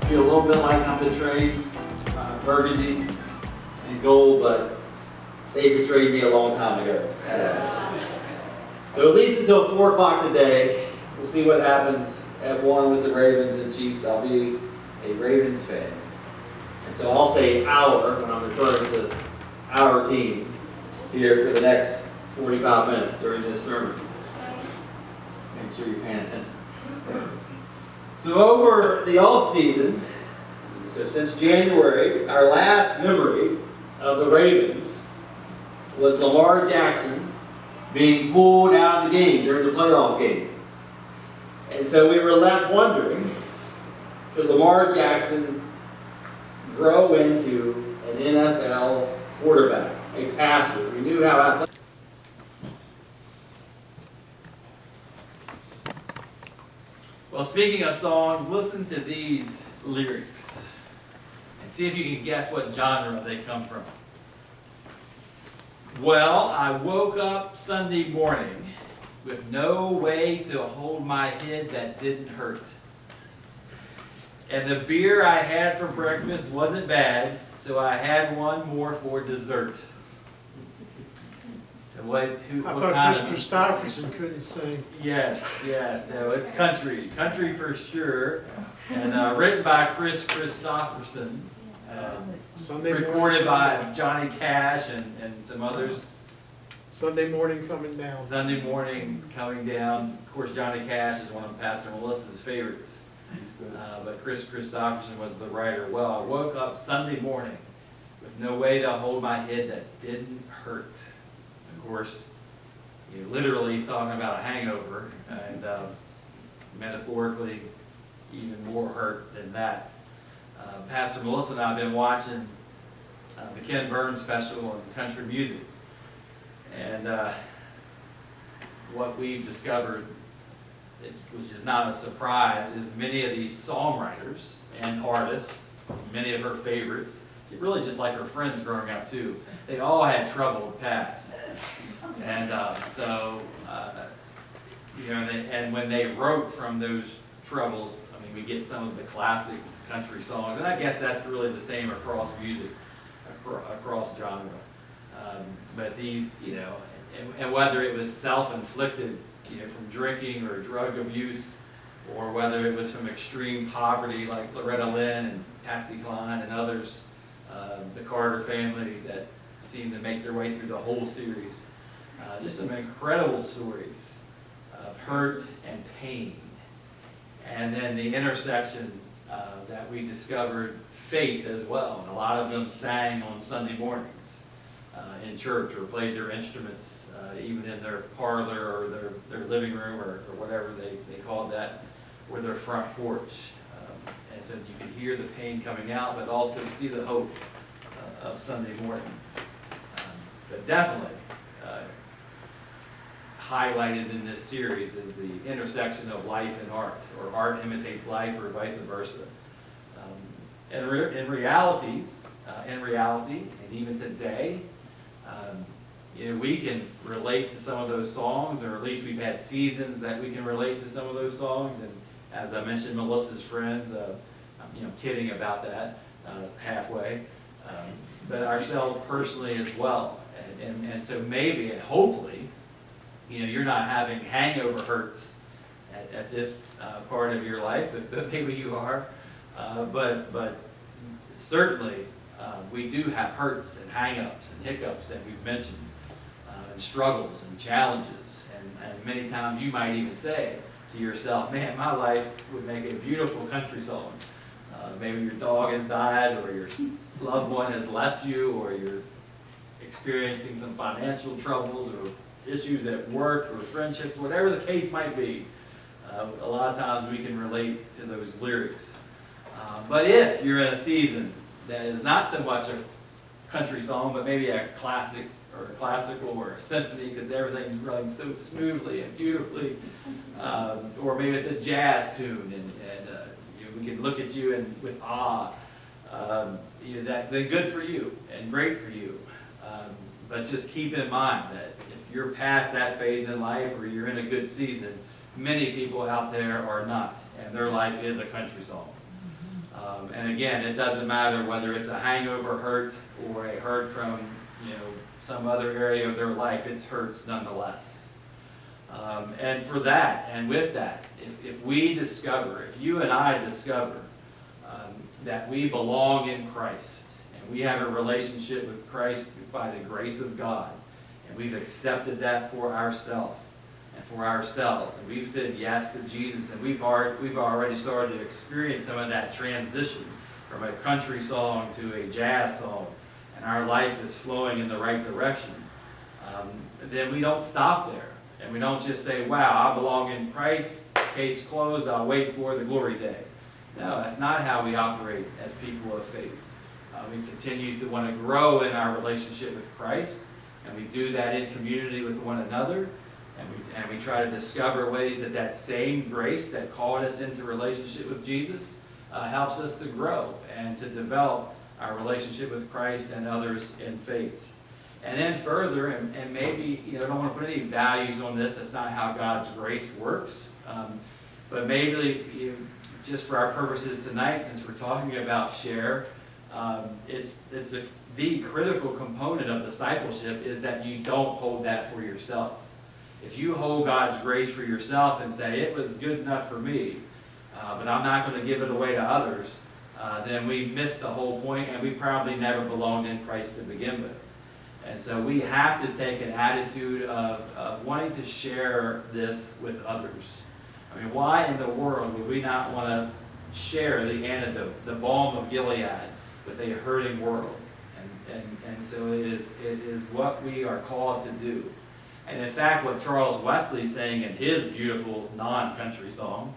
feel a little bit like I'm betrayed, burgundy and gold, but they betrayed me a long time ago. So at least until 4 o'clock today, we'll see what happens at 1 with the Ravens and Chiefs. I'll be a Ravens fan. And so I'll say our when I'm referring to our team here for the next 45 minutes during this sermon. Make sure you're paying attention. So over the off season, so since January, our last memory of the Ravens was Lamar Jackson being pulled out of the game during the playoff game. And so we were left wondering, could Lamar Jackson grow into an NFL quarterback, a passer? We knew how athletic. Well, speaking of songs, listen to these lyrics and see if you can guess what genre they come from. Well, I woke up Sunday morning with no way to hold my head that didn't hurt. And the beer I had for breakfast wasn't bad, so I had one more for dessert. So what thought Chris Christopherson couldn't sing. Yes, so it's country for sure, and written by Chris Christopherson, recorded by Johnny Cash and some others. Sunday morning coming down. Sunday morning coming down. Of course, Johnny Cash is one of Pastor Melissa's favorites, but Chris Christopherson was the writer. Well, I woke up Sunday morning with no way to hold my head that didn't hurt. Of course, literally he's talking about a hangover, and metaphorically even more hurt than that. Pastor Melissa and I have been watching the Ken Burns special on country music, and what we've discovered, which is not a surprise, is many of these songwriters and artists, many of her favorites, really just like her friends growing up too, they all had troubled pasts. And and when they wrote from those troubles, I mean, we get some of the classic country songs, and I guess that's really the same across music, across genre. But these, and whether it was self-inflicted, from drinking or drug abuse, or whether it was from extreme poverty like Loretta Lynn and Patsy Cline and others, the Carter family that seemed to make their way through the whole series. Just some incredible stories of hurt and pain. And then the intersection that we discovered faith as well. And a lot of them sang on Sunday mornings in church, or played their instruments even in their parlor or their living room, or whatever they called that, or their front porch. And so you could hear the pain coming out, but also see the hope of Sunday morning. But definitely highlighted in this series is the intersection of life and art, or art imitates life, or vice versa. And in reality, and even today, we can relate to some of those songs, or at least we've had seasons that we can relate to some of those songs. And as I mentioned, Melissa's friends, I'm kidding about that halfway, but ourselves personally as well. And so maybe, and hopefully, you're not having hangover hurts at this part of your life, but maybe you are. But certainly, we do have hurts and hang-ups and hiccups that we've mentioned, and struggles and challenges. And many times you might even say to yourself, man, my life would make a beautiful country song. Maybe your dog has died, or your loved one has left you, or you're experiencing some financial troubles, or issues at work, or friendships, whatever the case might be. A lot of times we can relate to those lyrics. But if you're in a season that is not so much a country song, but maybe a classic, or a classical, or a symphony, because everything's running so smoothly and beautifully, or maybe it's a jazz tune, and we can look at you and with awe, then good for you and great for you. But just keep in mind that if you're past that phase in life, or you're in a good season, many people out there are not, and their life is a country song. And again, it doesn't matter whether it's a hangover hurt or a hurt from, some other area of their life, it's hurts nonetheless. And for that, and with that, if we discover, if you and I discover that we belong in Christ, and we have a relationship with Christ by the grace of God, and we've accepted that for ourselves, and we've said yes to Jesus, and we've already started to experience some of that transition from a country song to a jazz song, and our life is flowing in the right direction, then we don't stop there. And we don't just say, wow, I belong in Christ, case closed, I'll wait for the glory day. No, that's not how we operate as people of faith. We continue to want to grow in our relationship with Christ, and we do that in community with one another, and we try to discover ways that same grace that called us into relationship with Jesus helps us to grow and to develop our relationship with Christ and others in faith. And then further, and maybe I don't want to put any values on this, that's not how God's grace works, but maybe just for our purposes tonight, since we're talking about share, it's the critical component of discipleship is that you don't hold that for yourself. If you hold God's grace for yourself and say, it was good enough for me, but I'm not going to give it away to others, then we missed the whole point, and we probably never belonged in Christ to begin with. And so we have to take an attitude of wanting to share this with others. I mean, why in the world would we not want to share the antidote, the balm of Gilead, with a hurting world? And so it is what we are called to do. And in fact, what Charles Wesley's saying in his beautiful non-country song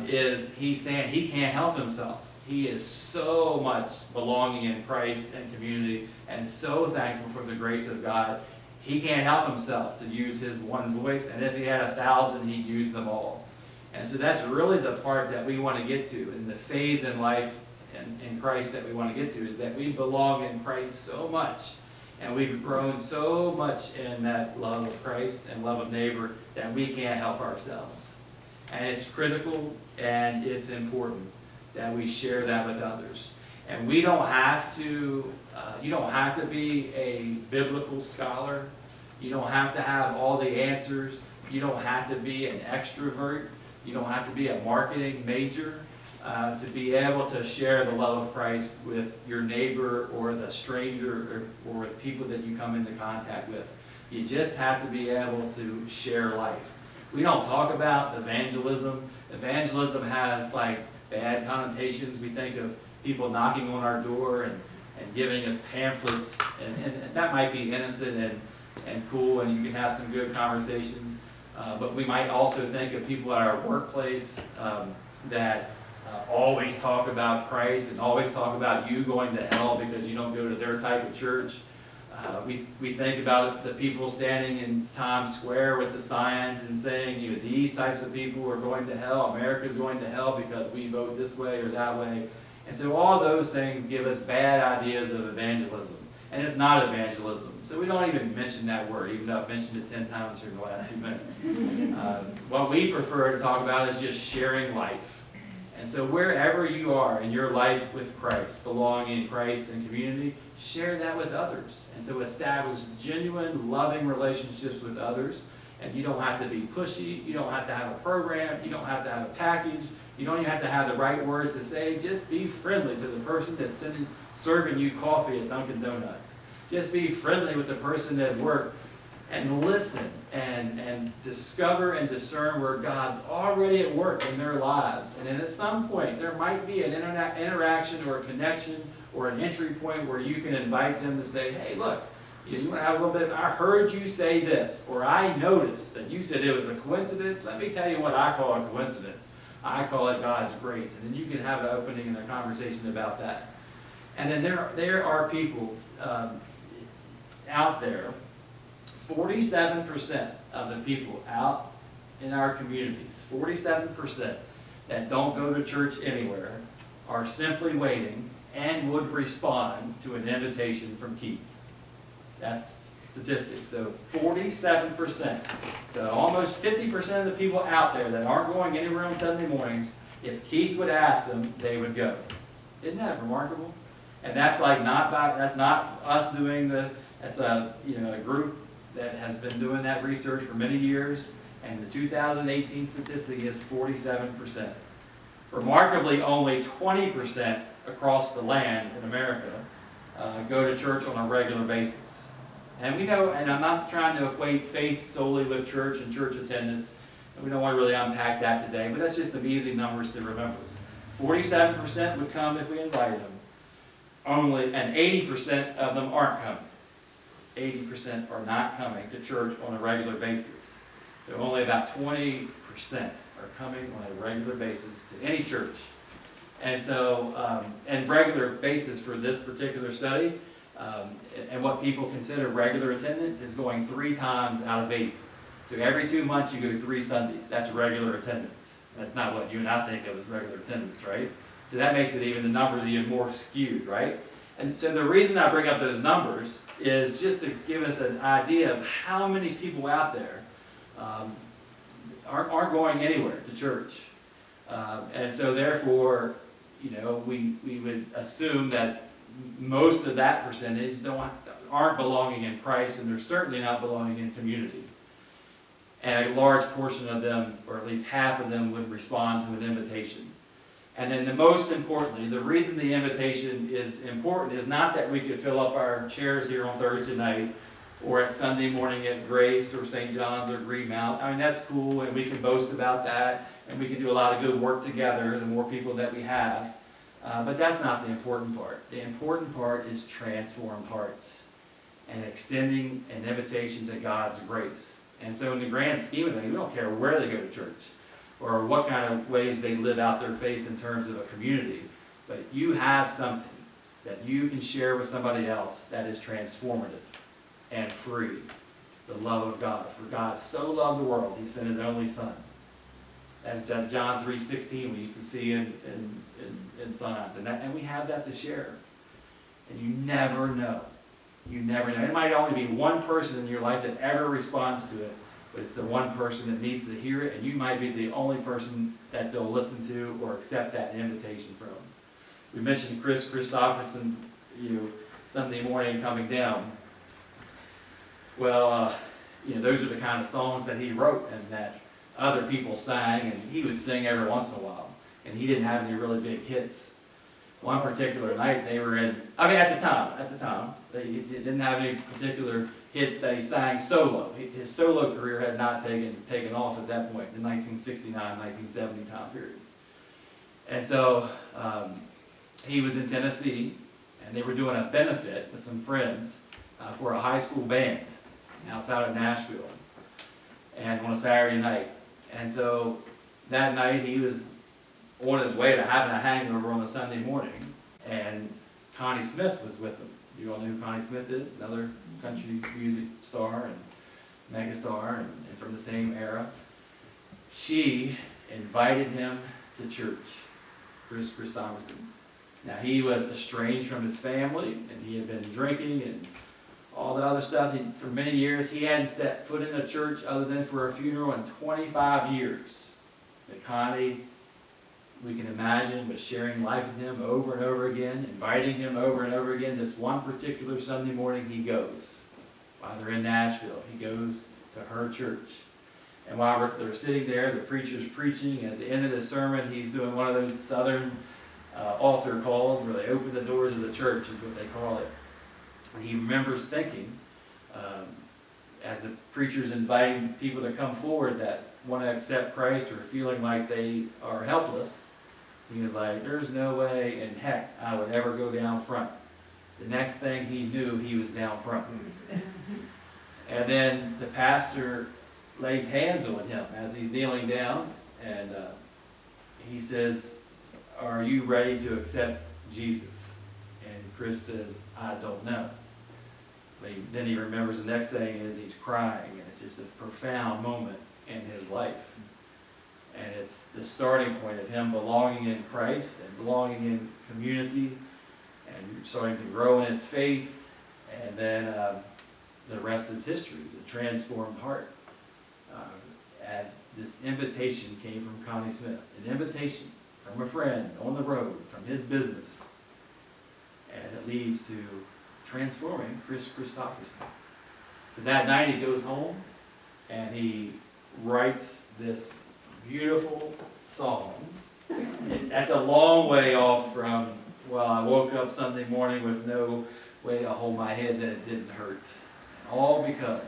is he's saying he can't help himself. He is so much belonging in Christ and community and so thankful for the grace of God. He can't help himself to use his one voice, and if he had 1,000, he'd use them all. And so that's really the part that we want to get to, in the phase in life in Christ that we want to get to, is that we belong in Christ so much, and we've grown so much in that love of Christ and love of neighbor that we can't help ourselves. And it's critical and it's important that we share that with others. And we don't have to, you don't have to be a biblical scholar. You don't have to have all the answers. You don't have to be an extrovert. You don't have to be a marketing major to be able to share the love of Christ with your neighbor or the stranger or with people that you come into contact with. You just have to be able to share life. We don't talk about evangelism. Evangelism has bad connotations. We think of people knocking on our door and giving us pamphlets, and that might be innocent and cool, and you can have some good conversations. But we might also think of people at our workplace that always talk about Christ and always talk about you going to hell because you don't go to their type of church. We think about the people standing in Times Square with the signs and saying, these types of people are going to hell. America's going to hell because we vote this way or that way. And so all those things give us bad ideas of evangelism. And it's not evangelism. So we don't even mention that word, even though I've mentioned it 10 times here in the last 2 minutes. What we prefer to talk about is just sharing life. And so wherever you are in your life with Christ, belonging in Christ and community, share that with others. And so establish genuine, loving relationships with others. And you don't have to be pushy. You don't have to have a program. You don't have to have a package. You don't even have to have the right words to say. Just be friendly to the person that's serving you coffee at Dunkin' Donuts. Just be friendly with the person at work and listen and discover and discern where God's already at work in their lives. And then at some point, there might be an interaction or a connection or an entry point where you can invite them to say, hey, look, you want to have a little bit, I heard you say this, or I noticed that you said it was a coincidence. Let me tell you what I call a coincidence. I call it God's grace. And then you can have an opening and a conversation about that. And then there are people out there, 47% of the people out in our communities, 47% that don't go to church anywhere, are simply waiting and would respond to an invitation from Keith. That's statistics. So 47%. So almost 50% of the people out there that aren't going anywhere on Sunday mornings if Keith would ask them, they would go. Isn't that remarkable? And that's like that's not us doing that's a group that has been doing that research for many years, and the 2018 statistic is 47%. Remarkably, only 20% across the land in America go to church on a regular basis. And we know, and I'm not trying to equate faith solely with church and church attendance, and we don't want to really unpack that today, but that's just some easy numbers to remember. 47% would come if we invited them. And 80% of them aren't coming. 80% are not coming to church on a regular basis. So only about 20% are coming on a regular basis to any church. And so, and regular basis for this particular study, and what people consider regular attendance is going 3 times out of 8. So every 2 months you go 3 Sundays. That's regular attendance. That's not what you and I think of as regular attendance, right? So that makes it even, the numbers even more skewed, right? And so the reason I bring up those numbers is just to give us an idea of how many people out there aren't going anywhere to church. And so therefore, we would assume that most of that percentage aren't belonging in Christ, and they're certainly not belonging in community. And a large portion of them, or at least half of them, would respond to an invitation. And then most importantly, the reason the invitation is important is not that we could fill up our chairs here on Thursday night, or at Sunday morning at Grace or St. John's or Greenmount. I mean, that's cool, and we can boast about that, and we can do a lot of good work together, the more people that we have. But that's not the important part. The important part is transformed hearts and extending an invitation to God's grace. And so in the grand scheme of things, we don't care where they go to church or what kind of ways they live out their faith in terms of a community. But you have something that you can share with somebody else that is transformative and free. The love of God. For God so loved the world, he sent his only Son. As John 3:16 we used to see in signs. And we have that to share. And you never know. You never know. It might only be one person in your life that ever responds to it, but it's the one person that needs to hear it, and you might be the only person that they'll listen to or accept that invitation from. We mentioned Chris Christopherson, Sunday morning coming down. Well, those are the kind of songs that he wrote and that other people sang, and he would sing every once in a while. And he didn't have any really big hits. One particular night they were at the time, he didn't have any particular hits that he sang solo. His solo career had not taken off at that point, the 1969, 1970 time period. And so he was in Tennessee, and they were doing a benefit with some friends for a high school band outside of Nashville, and on a Saturday night. And so that night he was on his way to having a hangover on a Sunday morning, and Connie Smith was with him. You all know who Connie Smith is? Another country music star and megastar, and from the same era. She invited him to church, Chris Christopherson. Now, he was estranged from his family, and he had been drinking and all that other stuff. For many years, he hadn't set foot in a church other than for a funeral in 25 years. But Connie, we can imagine, was sharing life with him over and over again, inviting him over and over again. This one particular Sunday morning, he goes. While they're in Nashville, he goes to her church. And while they're sitting there, the preacher's preaching, and at the end of the sermon, he's doing one of those southern altar calls where they open the doors of the church, is what they call it. And he remembers thinking, as the preacher's inviting people to come forward that want to accept Christ or feeling like they are helpless, he was like, there's no way in heck I would ever go down front. The next thing he knew, he was down front. And then the pastor lays hands on him as he's kneeling down, and he says, are you ready to accept Jesus? And Chris says, I don't know. But then he remembers the next thing is he's crying, and it's just a profound moment in his life. And it's the starting point of him belonging in Christ and belonging in community and starting to grow in his faith. And then the rest is history. It's a transformed heart. As this invitation came from Connie Smith. An invitation from a friend on the road, from his business. And it leads to transforming Chris Christopherson. So that night he goes home and he writes this beautiful song. That's a long way off from, well, I woke up Sunday morning with no way to hold my head that it didn't hurt. All because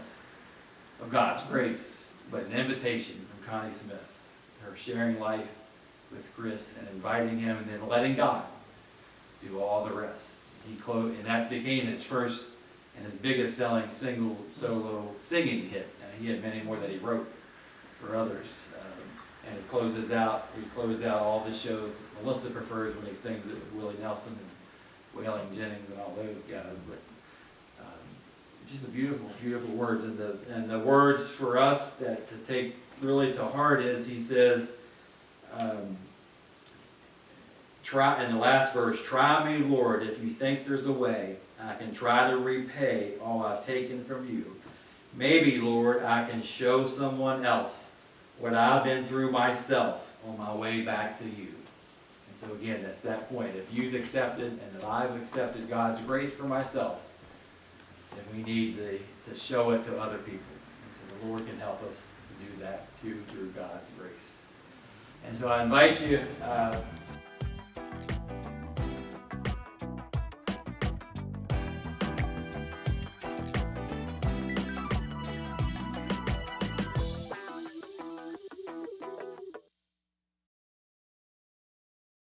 of God's grace, but an invitation from Connie Smith, her sharing life with Chris and inviting him and then letting God do all the rest. And that became his first and his biggest selling single solo singing hit. He had many more that he wrote for others. And he closed out all the shows. Melissa prefers when he sings it with Willie Nelson and Waylon Jennings and all those guys. But just a beautiful, beautiful words. And the words for us that to take really to heart is, he says, try, in the last verse, try me, Lord, if you think there's a way I can try to repay all I've taken from you. Maybe, Lord, I can show someone else what I've been through myself on my way back to you. And so again, that's that point. If you've accepted and if I've accepted God's grace for myself, then we need to show it to other people. And so the Lord can help us to do that too through God's grace. And so I invite you